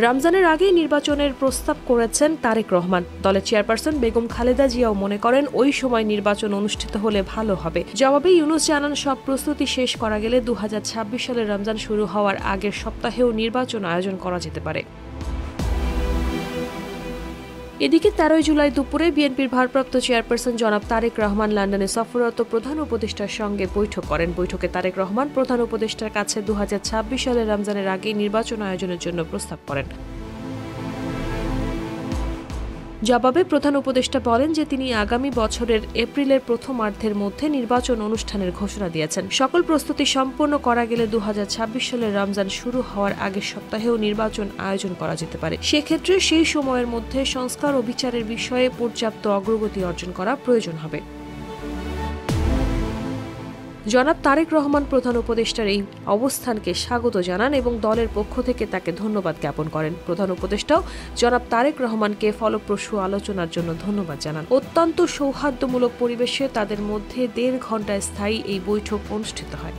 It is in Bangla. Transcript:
রমজানের আগেই নির্বাচনের প্রস্তাব করেছেন তারেক রহমান। দলের চেয়ারপারসন বেগম খালেদা জিয়াও মনে করেন ওই সময় নির্বাচন অনুষ্ঠিত হলে ভালো হবে। জবাবে ইউনূস জানান, সব প্রস্তুতি শেষ করা গেলে 2026 সালের রমজান শুরু হওয়ার আগের সপ্তাহেও নির্বাচন আয়োজন করা যেতে পারে। এদিকে 13 জুলাই দুপুরে বিএনপির ভারপ্রাপ্ত চেয়ারপারসন জনাব তারেক রহমান লন্ডনে সফররত প্রধান উপদেষ্টার সঙ্গে বৈঠক করেন। বৈঠকে তারেক রহমান প্রধান উপদেষ্টার কাছে 2026 সালের রমজানের আগেই নির্বাচন আয়োজনের জন্য প্রস্তাব করেন। জবাবে প্রধান উপদেষ্টা বলেন যে তিনি আগামী বছরের এপ্রিলের প্রথমার্ধের মধ্যে নির্বাচন অনুষ্ঠানের ঘোষণা দিয়েছেন। সকল প্রস্তুতি সম্পন্ন করা গেলে 2026 সালের রমজান শুরু হওয়ার আগের সপ্তাহেও নির্বাচন আয়োজন করা যেতে পারে। সেক্ষেত্রে সেই সময়ের মধ্যে সংস্কার ও বিচারের বিষয়ে পর্যাপ্ত অগ্রগতি অর্জন করা প্রয়োজন হবে। জনাব তারেক রহমান প্রধান উপদেষ্টার এই অবস্থানকে স্বাগত জানান এবং দলের পক্ষ থেকে তাকে ধন্যবাদ জ্ঞাপন করেন। প্রধান উপদেষ্টাও জনাব তারেক রহমানকে ফলপ্রসূ আলোচনার জন্য ধন্যবাদ জানান। অত্যন্ত সৌহার্দ্যমূলক পরিবেশে তাদের মধ্যে 1.5 ঘণ্টা স্থায়ী এই বৈঠক অনুষ্ঠিত হয়।